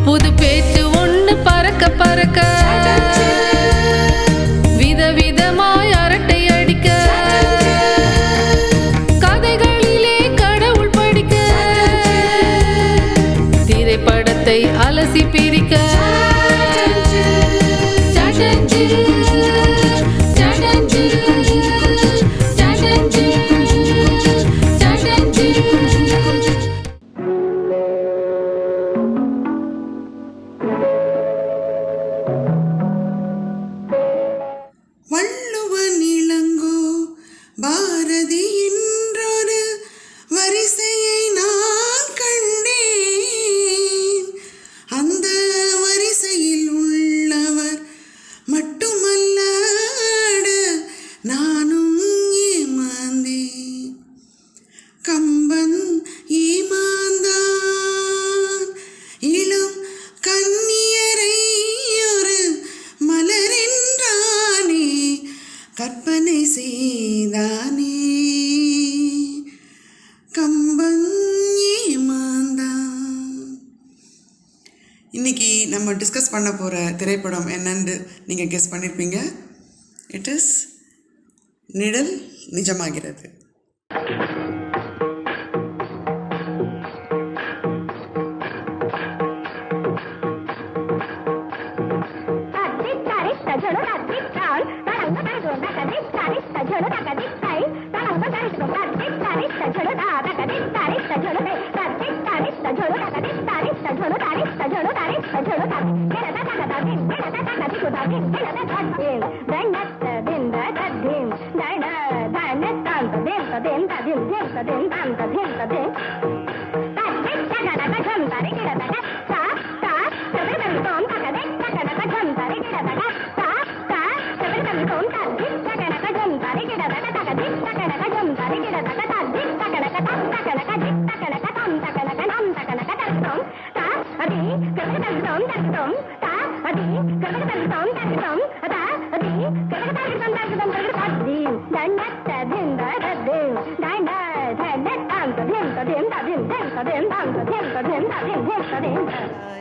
புது பேச்சு ஒண்ணு பறக்க பறக்க விதவிதமாய் அரட்டை அடிக்க கதைகளிலே கடவுள் படிக்க திரைப்படத்தை அலசி பிரிக்க கற்பனை செய்தானே கம்பன் ஏமாந்தான். இன்னைக்கு நம்ம டிஸ்கஸ் பண்ண போகிற திரைப்படம் என்னன்னு நீங்கள் கெஸ் பண்ணியிருப்பீங்க. இட் இஸ் நிழல் நிஜமாகிறது.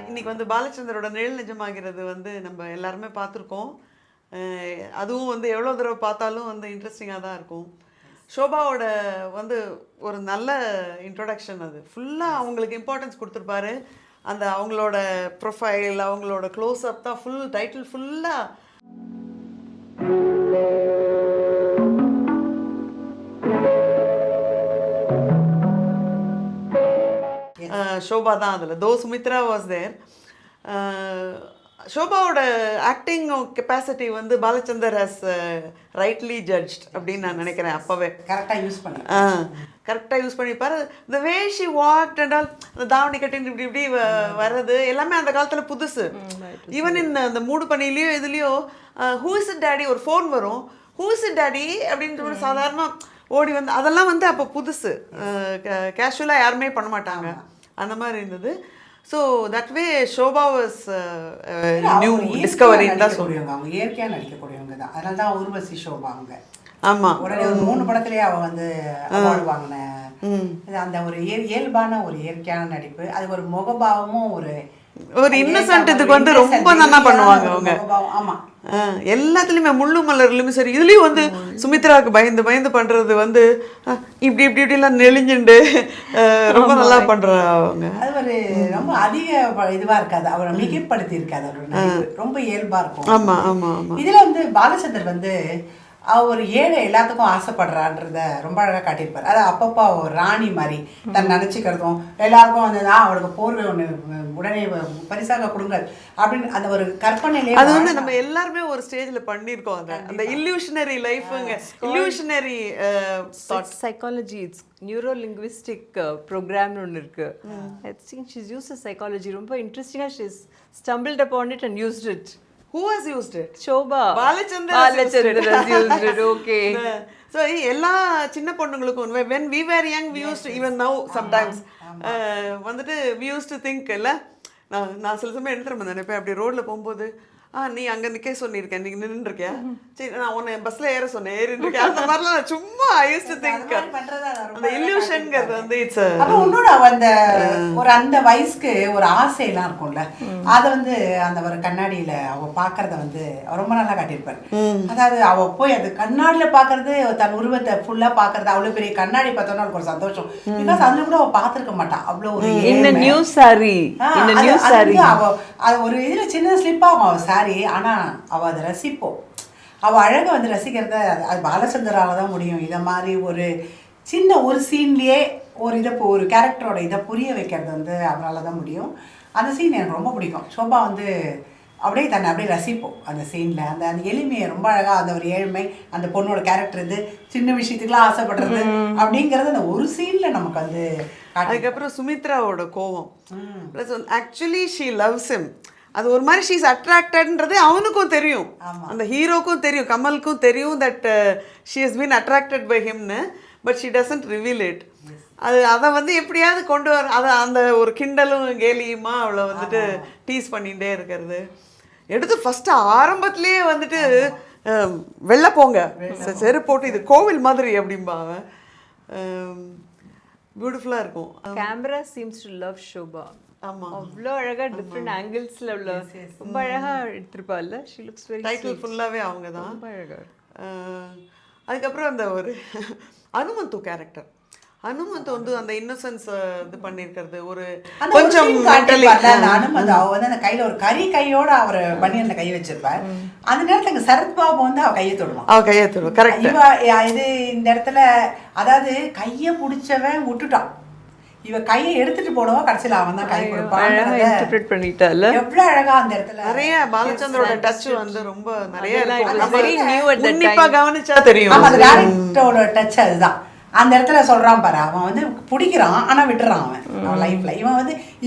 இன்னைக்கு வந்து பாலச்சந்தரோட நிழல் நிஜமாகிறது வந்து நம்ம எல்லாருமே பார்த்துருக்கோம். அதுவும் வந்து எவ்வளோ தடவை பார்த்தாலும் வந்து இன்ட்ரெஸ்டிங்காக தான் இருக்கும். ஷோபாவோட வந்து ஒரு நல்ல இன்ட்ரொடக்ஷன், அது ஃபுல்லாக அவங்களுக்கு இம்பார்ட்டன்ஸ் கொடுத்துருப்பாரு. அந்த அவங்களோட ப்ரொஃபைல், அவங்களோட க்ளோஸ்அப் தான் ஃபுல் டைட்டில் ஃபுல்லாக. ஷோபா தான் அதில். Though Sumitra was there. ஷோபாவோட ஆக்டிங் கெப்பாசிட்டி வந்து பாலச்சந்தர் ஹஸ் ரைட்லி ஜட்ஜ்ட் அப்படின்னு நான் நினைக்கிறேன். அப்போவே கரெக்டாக யூஸ் பண்ணிப்பார். The way she walked and all, அந்த தாவணி கட்டின்னு இப்படி இப்படி வர்றது எல்லாமே அந்த காலத்தில் புதுசு. ஈவன் இந்த மூடு பணியிலையோ இதுலேயோ ஹூ இஸ் இட் டேடி ஒரு ஃபோன் வரும், ஹூ இஸ் இட் டேடி அப்படின்ற ஒரு சாதாரணமாக ஓடி வந்து அதெல்லாம் வந்து அப்போ புதுசு. கேஷுவலாக யாருமே பண்ண மாட்டாங்க, அந்த மாதிரி இருந்தது. So that way Shoba was new டிஸ்கவரின்னு தான் சொல்லுவாங்க. அவங்க இயற்கையாக நடிக்கக்கூடியவங்க தான், அதனால தான் ஊர்வசி ஷோபா அவங்க. ஆமாம், உடனே ஒரு 3 படத்துலேயே அவள் வந்து அவார்டு வாங்கின அந்த ஒரு இயல்பான ஒரு இயற்கையான நடிப்பு, அது ஒரு முகபாவமும் ஒரு இன்னசென்ட் இதுக்கு வந்து ரொம்ப நல்லா பண்ணுவாங்க அவங்க. ஆமாம், எல்லாத்துலேயுமே முள்ளு மலர்லையுமே சரி, இதுலேயும் வந்து சுமித்ராவுக்கு பயந்து பயந்து பண்ணுறது வந்து இப்படி இப்படி இப்படிலாம் நெளிஞ்சுண்டு ரொம்ப நல்லா பண்ணுறாங்க அவங்க. அது ஒரு ரொம்ப அதிக இதுவாக இருக்காது, அவரை மிகைப்படுத்தி இருக்காது, அவரோட ரொம்ப இயல்பாக இருக்கும். ஆமாம் ஆமாம் ஆமாம். இதில் வந்து பாலச்சந்தர் வந்து ஒரு ஏழை எல்லாத்துக்கும் ஆசைப்படுறான்றத ரொம்ப அழகாக காட்டியிருப்பார். அது அப்பப்போ ஒரு ராணி மாதிரி தன் நினச்சிக்கிறதும் எல்லாருக்கும் வந்து அவளுக்கு போர்வை ஒன்று உடனே பரிசாக கொடுங்கள் அப்படின்னு அந்த ஒரு கற்பனையிலே அது வந்து நம்ம எல்லாருமே ஒரு ஸ்டேஜில் பண்ணியிருக்கோம். அந்த இல்யூஷனரி லைஃபுங்க, illusionary psychology, it's neuro linguistic ப்ரோக்ராம்னு ஒன்று இருக்குது. I think she's use psychology. ரொம்ப இன்ட்ரெஸ்டிங்காக she's stumbled upon it and used it. Who has used it? Shobha. Balachandra has used it. Okay. So எல்லா சின்ன பொண்ணுங்களுக்கும் when we were young we used to, even now sometimes வந்துட்டு we used to think இல்ல, நான் சில சமயம் என்ன தெரியுமா நினைப்பேன், அப்படி ரோட்ல போகும்போது நீ அங்க நிக்க சொன்னிருக்கேன், நீங்க நின்றுருக்கியா, சரி நான் உன்னை பஸ்ல ஏற சொன்னேன், ஏறிட்டு இருக்கேன், அந்த மாதிரிலாம் நான் சும்மா ஐ யூஸ்ட் டு திங்க் அந்த இல்லூஷன்ங்கிறது வந்து இட்ஸ் அப்ப இன்னொரு அந்த ஒரு அந்த வயசுக்கு ஒரு ஆசையெல்லாம் இருக்கும்ல, அத வந்து அந்த ஒரு கண்ணாடியில அவ பாக்குறத வந்து ரொம்ப நல்லா காட்டியிருப்பாரு. அதாவது அவ போய் அது கண்ணாடியில பாக்குறது, தன் உருவத்தை ஃபுல்லா பாக்குறது, அவ்வளவு பெரிய கண்ணாடி பார்த்தோன்னா அவளுக்கு ஒரு சந்தோஷம். பிகாஸ் அதுல கூட அவ பாத்திருக்க மாட்டான் அவ்வளவு ஒரு நியூ சாரி அவ அது ஒரு இதுல சின்ன ஸ்லிப் ஆகும் அவ சாரி, ஆனா அவ அதை ரசிப்போம். அவ அழகை வந்து ரசிக்கிறத அது பாலச்சந்தரால தான் முடியும். இதை மாதிரி ஒரு சின்ன ஒரு சீன்லயே ஒரு இதை ஒரு கேரக்டரோட இதை புரிய வைக்கிறது வந்து அவரால் தான் முடியும். அந்த சீன் எனக்கு ரொம்ப பிடிக்கும். ஷோபா வந்து அப்படியே தன்னை அப்படியே ரசிப்போம் அந்த சீனில். அந்த அந்த எளிமையை ரொம்ப அழகாக, அந்த ஒரு ஏழ்மை, அந்த பொண்ணோட கேரக்டர் இது சின்ன விஷயத்துக்குலாம் ஆசைப்படுறது அப்படிங்கிறது அந்த ஒரு சீனில் நமக்கு வந்து. அதுக்கப்புறம் சுமித்ராவோட கோவம், plus actually she loves him, அது ஒரு மாதிரி ஷீஸ் அட்ராக்டட்ன்றது அவனுக்கும் தெரியும், அந்த ஹீரோக்கும் தெரியும், கமலுக்கும் தெரியும் that she has been attracted by ஹிம்னு, but she doesn't reveal it. அதை வந்து எப்படியாவது கொண்டு வர, அதை அந்த ஒரு கிண்டலும் கேலியுமா அவளை வந்துட்டு டீஸ் பண்ணிகிட்டே இருக்கிறது. எடுத்து ஃபஸ்ட்டு ஆரம்பத்துலேயே வந்துட்டு வெளில போங்க செருப்பு போட்டு, இது கோவில் மாதிரி அப்படிம்பாங்க. பியூட்டிஃபுல்லாக இருக்கும். Camera seems to love Shobha. ஆமாம், அவ்வளோ அழகாக டிஃப்ரெண்ட் ஆங்கிள்ஸில் உள்ள ரொம்ப அழகாக எடுத்திருப்பாள்ல. ஷி லுக்ஸ் வெரி டைட்டில் ஃபுல்லாகவே அவங்க தான். ரொம்ப அழகாக. அதுக்கப்புறம் அந்த ஒரு அனுமந்து கேரக்டர், அனுமந்து வந்து அந்த இன்னசென்ஸ் இது பண்ணியிருக்கிறது ஒரு கொஞ்சம் அனுமந்து அவ வந்து அந்த கையில ஒரு கையோட அவர் பனியன்ல கை வச்சிருப்பார். அந்த நேரத்துல சரத்பாபு வந்து அவ கையை தொடுவான், அவ கையை தொடுவான். கரெக்ட். இது இந்த இடத்துல அதாவது கையை பிடிச்சவன் விட்டுட்டான், இவ கையை எடுத்துட்டு போனவா கடைசியில அவன் தான் கை கொடுப்பான். எவ்வளவு அழகா அந்த இடத்துல நிறைய பாலச்சந்தரோட டச் வந்து ரொம்ப நிறைய உன்னிப்பா கவனிச்சா தெரியும். அந்த டைரக்டரோட டச் அதுதான். அந்த இடத்துல சொல்றான் பாரு, அவன் வந்து பிடிக்கிறான் ஆனா விட்டுறான் அவன் லைஃப்ல.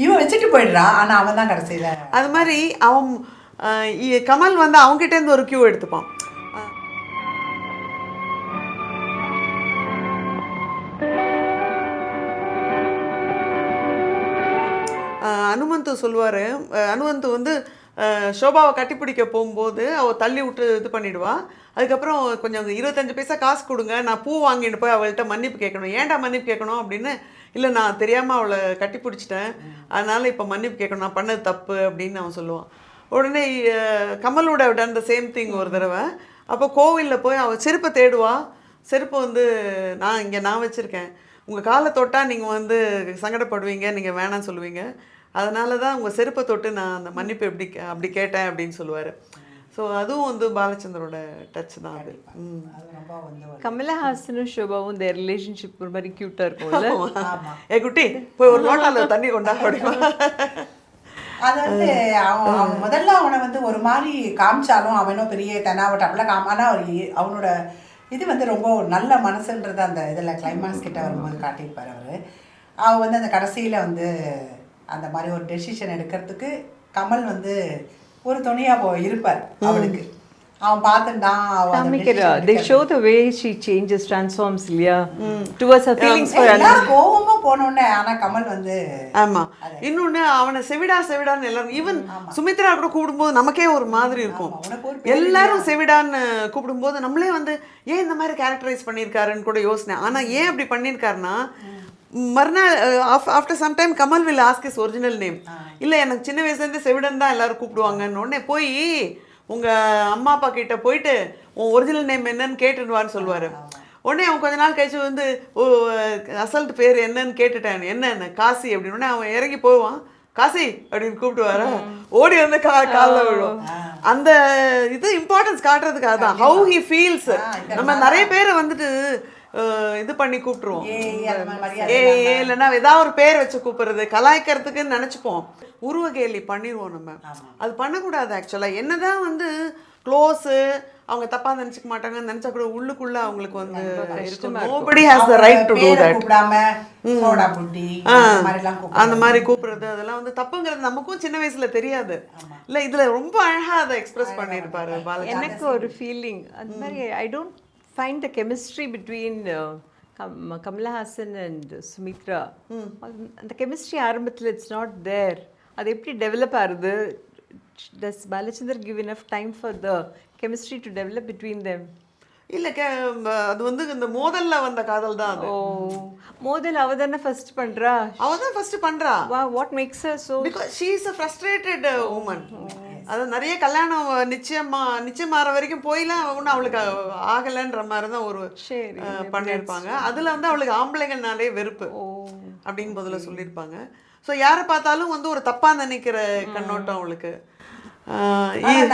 இவன் வச்சுட்டு போயிடுறான், ஆனா அவன் தான் கடைசியில. அது மாதிரி அவன் கமல் வந்து அவங்ககிட்ட இருந்து ஒரு கியூ எடுத்துப்பான். அனுமந்து சொல்லுவார், அனுமந்து வந்து ஷோபாவை கட்டிப்பிடிக்க போகும்போது அவள் தள்ளி விட்டு இது பண்ணிவிடுவா. அதுக்கப்புறம் கொஞ்சம் 25 பைசா காசு கொடுங்க, நான் பூ வாங்கிட்டு போய் அவள்கிட்ட மன்னிப்பு கேட்கணும். ஏன்டா மன்னிப்பு கேட்கணும் அப்படின்னு, இல்லை நான் தெரியாமல் அவளை கட்டி பிடிச்சிட்டேன், அதனால் இப்போ மன்னிப்பு கேட்கணும், நான் பண்ணது தப்பு அப்படின்னு அவன் சொல்லுவான். உடனே கமலோட டன் த சேம் திங் ஒரு தடவை. அப்போ கோவிலில் போய் அவள் செருப்பை தேடுவா. செருப்பு வந்து நான் வச்சுருக்கேன், உங்கள் காலை தொட்டால் நீங்கள் வந்து சங்கடப்படுவீங்க, நீங்கள் வேணான்னு சொல்லுவீங்க, அதனால தான் உங்கள் செருப்பை தொட்டு நான் அந்த மன்னிப்பு அப்படி கேட்டேன் அப்படின்னு சொல்லுவார். ஸோ அதுவும் வந்து பாலச்சந்தரோட டச் தான் அது. கமலஹாசனும் ஷோபாவும் இந்த ரிலேஷன்ஷிப் ஒரு மாதிரி க்யூட்டாக இருக்கும்ல. ஏ குட்டி போய் ஒரு லோட்டால தண்ணி கொண்டா அப்படிமா. அது வந்து அவன் முதல்ல அவனை வந்து ஒரு மாதிரி காமிச்சாலும் அவனும் பெரிய தெனாவட்டம் அப்படிலாம் ஆனால் அவனோட இது வந்து ரொம்ப நல்ல மனசுன்றது அந்த இதில் கிளைமாக்ஸ் கிட்ட வரும்போது காட்டியிருப்பார் அவர். அவன் வந்து அந்த கடைசியில் வந்து அந்த மாதிரி ஒரு டெசிஷன் எடுக்கிறதுக்கு கமல் வந்து ஒரு துணையாக இருப்பார் அவளுக்கு. அவன் பார்த்துட்டான், they show the way she changes, transforms இல்லையா towards her feelings for எல்லாரும் கோவமா போனோடனே. ஆனா கமல் வந்து ஆமா, இன்னொன்னு அவனை செவிடான்னு எல்லாரும், ஈவன் சுமித்ரா கூட கூப்பிடும்போது நமக்கே ஒரு மாதிரி இருக்கும். எல்லாரும் செவிடான்னு கூப்பிடும்போது நம்மளே வந்து ஏன் இந்த மாதிரி கேரக்டரைஸ் பண்ணியிருக்காருன்னு கூட யோசனை. ஆனா ஏன் அப்படி பண்ணியிருக்காருன்னா, மறுநாள் after some time Kamal will ask is original name. இல்லை எனக்கு சின்ன வயசுலேருந்து செவிடன் தான் எல்லாரும் கூப்பிடுவாங்கன்னு உடனே போய் உங்கள் அம்மா அப்பா கிட்ட போயிட்டு உன் ஒரிஜினல் நேம் என்னன்னு கேட்டுடுவான்னு சொல்லுவார். உடனே அவன் கொஞ்ச நாள் கழிச்சு வந்து அசல்ட் பேர் என்னன்னு கேட்டுட்டேன், என்ன காசி அப்படின்னு. அவன் இறங்கி போவான், காசி அப்படின்னு கூப்பிடுவாரு, ஓடி வந்து காலில் விழுவோம். அந்த இது இம்பார்ட்டன்ஸ் காட்டுறதுக்காக தான், ஹவு ஹி ஃபீல்ஸ். நம்ம நிறைய பேரை வந்துட்டு இது பண்ணி கூப்பிட்டுருவோம், இல்லைன்னா ஏதாவது ஒரு பேர் வச்சு கூப்பிடுறது கலாய்க்கிறதுக்குன்னு நினச்சிப்போம், உருவகேலி பண்ணிடுவோம் நம்ம. அது பண்ணக்கூடாது. ஆக்சுவலாக என்னதான் வந்து க்ளோஸு அவங்க தப்பாக நினச்சிக்க மாட்டாங்கன்னு நினச்சா கூட உள்ளுக்குள்ளே அவங்களுக்கு வந்து nobody has the right to do that. அந்த மாதிரி கூப்பிடுறது அதெல்லாம் வந்து தப்புங்கிறது நமக்கும் சின்ன வயசுல தெரியாது. இல்லை இதில் ரொம்ப அழகாக அதை எக்ஸ்பிரஸ் பண்ணியிருப்பாரு பாலச்சந்தர். எனக்கு ஒரு ஃபீலிங் அந்த மாதிரி, I don't find the chemistry between Kamala Hassan and Sumitra. அந்த கெமிஸ்ட்ரி ஆரம்பத்தில் இட்ஸ் நாட் தேர். அது எப்படி டெவலப் ஆகுது does Balachandar give enough time for the chemistry to develop between them? இல்ல அது வந்து இந்த மோதல்ல வந்த காதல் தான் அது. Oh, மோதல் அவ தானே ஃபர்ஸ்ட் பண்றா. அவ தான் ஃபர்ஸ்ட் பண்றா. Wow, what makes her so? Because she is a frustrated woman. அது நிறைய கல்யாணம் நிச்சயமாற வரைக்கும் போயிலாம் ஒன்றும் அவளுக்கு ஆகலைன்ற மாதிரி தான் ஒரு சரி, பண்ணியிருப்பாங்க. அதில் வந்து அவளுக்கு ஆம்பளைங்கள்னாலே வெறுப்பு அப்படின்னு பதில சொல்லியிருப்பாங்க. ஸோ யாரை பார்த்தாலும் வந்து ஒரு தப்பாக நினைக்கிற கண்ணோட்டம் அவளுக்கு.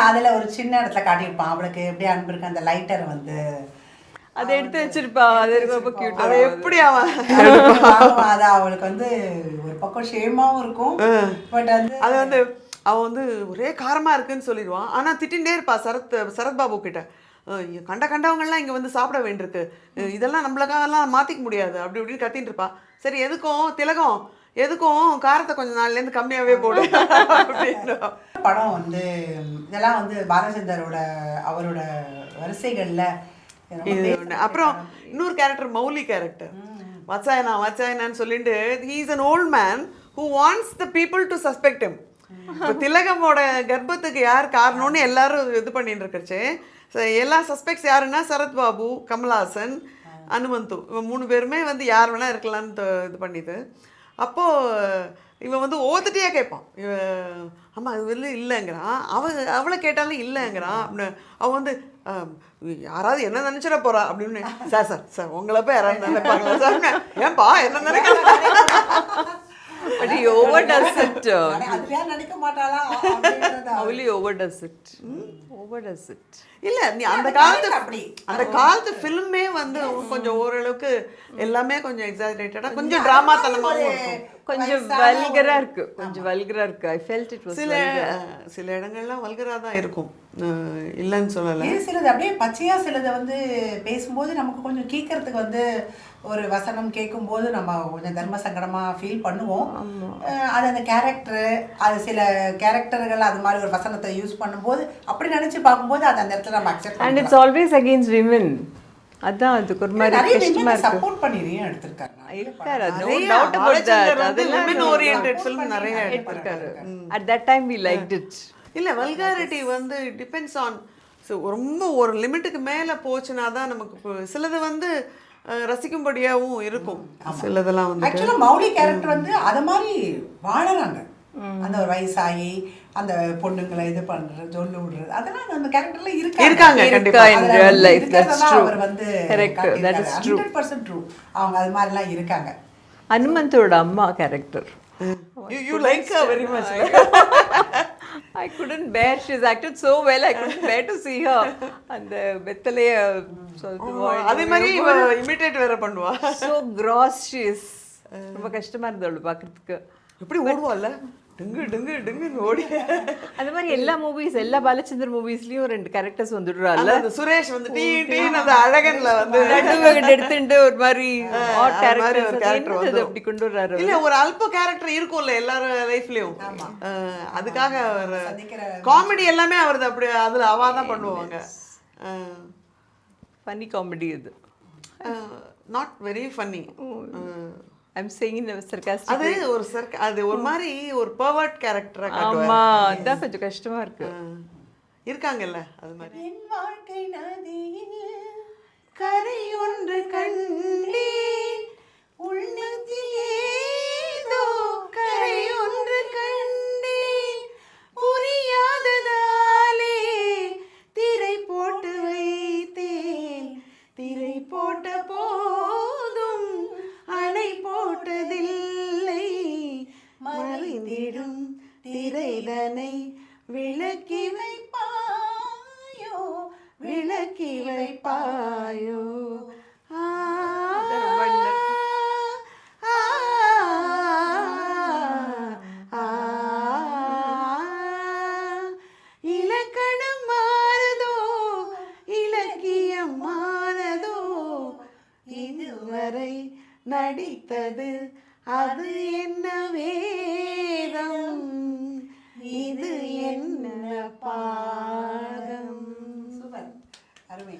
அதுல ஒரு சின்ன இடத்துல காட்டியிருப்பான் அவளுக்கு எப்படி அன்பு இருக்கு அந்த லைட்டர் வந்து அதை எடுத்து வச்சிருப்பா. அது ரொம்ப கியூட்டா. அது எப்படி அவன் அது அவளுக்கு வந்து ஒரு பக்கம் ஷேமாவும் இருக்கும். பட் அது வந்து அவன் வந்து ஒரே காரமா இருக்குன்னு சொல்லிடுவான். ஆனா திட்டிகிட்டே இருப்பா சரத் பாபு கிட்ட. கண்டவங்கள்லாம் இங்க வந்து சாப்பிட வேண்டியிருக்கு, இதெல்லாம் நம்மளுக்காகலாம் மாத்திக்க முடியாது அப்படி இப்படின்னு கத்திட்டு இருப்பா. சரி எதுக்கும் காரத்தை கொஞ்சம் நாள்லேருந்து கம்மியாவே போடு அப்படின்னு. படம் வந்து இதெல்லாம் வந்து பாலச்சந்தரோட அவரோட வரிசைகள்ல இது ஒன்று. அப்புறம் இன்னொரு கேரக்டர் மௌலி கேரக்டர் வச்சாயனான்னு சொல்லிட்டு he is an old man who wants the people to suspect him. இப்போ திலகமோட கர்ப்பத்துக்கு யார் காரணம்னு எல்லாரும் இது பண்ணிட்டு இருக்கச்சு. எல்லா சஸ்பெக்ட்ஸ் யாருன்னா சரத் பாபு, கமல்ஹாசன், அனுமந்து, இவன் 3 பேருமே வந்து யார் வேணா இருக்கலான்னு இது பண்ணிது. அப்போது இவன் வந்து ஓத்துட்டியாக கேட்பான். ஆமாம் இது வந்து இல்லைங்கிறான். அவளை கேட்டாலும் இல்லைங்கிறான் அப்படின்னு. அவன் வந்து யாராவது என்ன நினச்சிட போறா அப்படின்னு. சார் உங்களை போய் யாராவது நினைப்பாங்களா சார்? ஏன்பா என்ன நினைக்க? But he overdoes it. அதுலயா நினைக்க மாட்டாளா? Only overdoes it. Overdoes it. இல்ல நீ அந்த காலத்து ஃபிலிமே வந்து கொஞ்சம் ஓரளவுக்கு எல்லாமே கொஞ்சம் எக்ஸாஜரேட்டடா கொஞ்சம் டிராமா தனமாவும் இருக்கும். கொஞ்சம் வல்கரா இருக்கு. I felt it was சில இடங்கள்லாம் வல்கரா தான் இருக்கும், இல்லைன்னு சொல்லலை. சிலது அப்படியே பச்சையா சிலதை வந்து பேசும்போது நமக்கு கொஞ்சம் கேட்கறதுக்கு வந்து ஒரு வசனம் கேட்கும்போது நம்ம கொஞ்சம் தர்ம சங்கடமா ஃபீல் பண்ணுவோம். அது அந்த கேரக்டர், அது சில கேரக்டர்கள் அது மாதிரி ஒரு வசனத்தை யூஸ் பண்ணும்போது அப்படி நினைச்சு பார்க்கும்போது அது அந்த இடத்துல நம்ம accept and it's always against women. அதான் அதுக்கு ஒரு மாதிரி கஷ்டமா இருக்கு. Support பண்ணிரியும் எடுத்துர்க்காங்க. No doubt about that. அதெல்லாம் women oriented film நிறைய எடுத்திருக்காரு. At that time we liked it. இல்ல வல்காரிட்டி வந்து டிபெண்ட்ஸ் ஆன் ரொம்ப ஒரு லிமிட்டுக்கு மேல போச்சுனா தான் நமக்கு சிலது வந்து ரசிக்கும்படியாவும் இருக்கும். சிலதெல்லாம் வந்து ஆக்சுவலா மௌலி கேரக்டர் வந்து அத மாதிரி வாழறாங்க. அந்த ஒரு வயசாகி அந்த பொண்ணுங்களை இது பண்றது சொல்லு விடுறது அதெல்லாம் அந்த கேரக்டர்ல இருக்காங்க கண்டிப்பா. in real life that's true. அவர் வந்து correct, that is true. 100% true. அவங்க அது மாதிரி எல்லாம் இருக்காங்க. அனுமந்தோட அம்மா character. You like her very much. I couldn't bear. She's acted so well. I couldn't bear to see her. அந்த பெத்தலைய அதே மாதிரி இமிட்டேட் வேற பண்ணுவா. So gross she is. ரொம்ப கஷ்டமா இருந்தது பார்க்கிறதுக்கு. எப்படி ஓடுவாள்ல டிங்கு டிங்கு டிங்குன்னு ஓடி. அந்த மாதிரி எல்லா மூவிஸ் எல்லா பாலச்சந்தர் மூவிஸ்லயும் 2 கேரக்டர்ஸ் வந்துடுறாள். அந்த சுரேஷ் வந்து டீன்னு அந்த அழகன்ல வந்து நடுவகட் எடுத்துட்டு ஒரு மாதிரி ஆட் கேரக்டர் வந்து அப்படி கொண்டு வர்றாரு. இல்ல ஒரு அல்ப கேரக்டர் இருக்கும்ல எல்லார லைஃப்லயும். அதுக்காக காமெடி எல்லாமே அவரது அப்படி அதுல அவா தான் பண்ணுவாங்க. ஃபன்னி காமெடி இது. Not very funny. I'm saying in a sarcastic. அது ஒரு மாதிரி ஒரு பர்வர்ட் கேரக்டரா காட்டுவாங்க. ஆமா அதான் கொஞ்சம் கஷ்டமா இருக்கு. இருக்காங்கல்ல அது மாதிரி. என் வாழ்க்கை நதியில் கரை ஒன்று கண்டேன் உள்ளத்தில் ஏதோ கரை ஒன்று கண்டேன் புரியாததாலே திரை போட்டு வைத்தேன் திரை போட்ட போதும் அணை போட்டதில்லை மறைந்திடும் திரைதனை விளக்கி வைப்பாயோ விளக்கி வைப்பாயோ. இலக்கணம் மாறதோ இலக்கியம் மாறதோ இதுவரை நடித்தது அது என்ன வேதம் இது என்ன பாதம். சூப்பர், அருமை.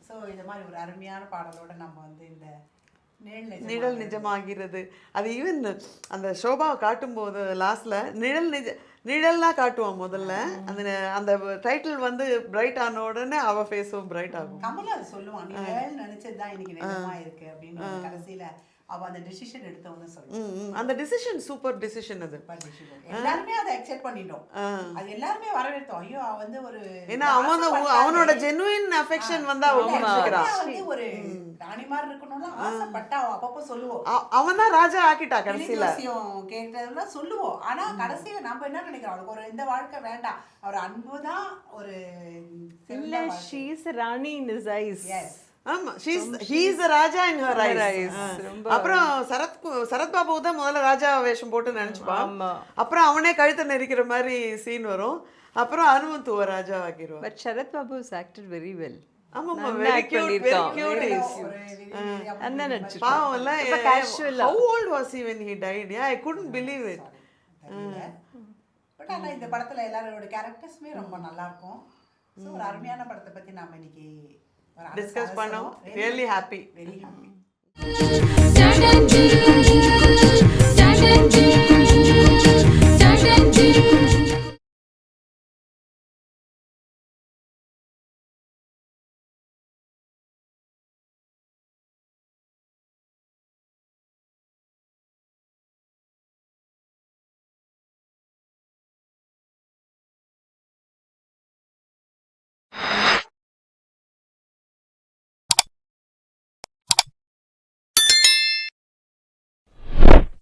ஸோ இந்த மாதிரி ஒரு அருமையான பாடலோட நம்ம வந்து இந்த நிழல் நிஜமாகிறது அது ஈவன் அந்த ஷோபாவை காட்டும்போது லாஸ்ட்ல நிழல்லாம் காட்டுவான் முதல்ல. அந்த அந்த டைட்டில் வந்து பிரைட் ஆன உடனே அவ ஃபேஸும் பிரைட் ஆகும். கமலா அது சொல்லுவான், நீ நிழல் நினைச்சதுதான் இன்னைக்கு நிஜமா இருக்கு அப்படின்னு கடைசியில அவ அந்த டிசிஷன் எடுத்தவன்னு சொல்லுவான். அந்த டிசிஷன் சூப்பர் டிசிஷன் அது. எல்லாருமே அதை அக்செப்ட் பண்ணிட்டோம், அது எல்லாருமே வரவேற்றோம். ஐயோ அவ வந்து ஒரு ஏன்னா அவனோட ஜெனுவின் அஃபெக்ஷன் வந்து அவ புரிஞ்சுக்கிறான். வந்து ஒரு ராணி மாதிரி இருக்கணும்னு ஆசைப்பட்டா அவ அப்பப்போ சொல்லுவோம். அவன் தான் ராஜா ஆக்கிட்டா கடைசியில. கேட்டதெல்லாம் சொல்லுவோம். ஆனா கடைசியில நம்ம என்ன நினைக்கிறோம், அவளுக்கு ஒரு இந்த வாழ்க்கை வேண்டாம், அவர் அன்புதான் ஒரு இல்ல, she is a Rani in his eyes. ஆமா, he is a Raja in her eyes. அப்புறம் சரத்பாபு தான் முதல்ல ராஜா வேஷம் போட்டு நினைச்சுப்பான். அப்புறம் அவனே கழுத்தை நெரிக்கிற மாதிரி சீன் வரும். அப்புறம் அனுமந்த் ராஜா ஆக்கிடுவான். But Sharath Babu has acted very well. ஆமாமா, very cute, very cute is. And then பாவம் இல்ல, casual. how old was he when he died? Yeah, I couldn't believe it. But ஆனா இந்த படத்துல எல்லாரோட கேரக்டர்ஸுமே ரொம்ப நல்லா இருக்கும். ஸோ ஒரு அருமையான படத்தை பத்தி நாம இன்னைக்கு டிஸ்கஸ் பண்ணோம். Really happy. Very happy.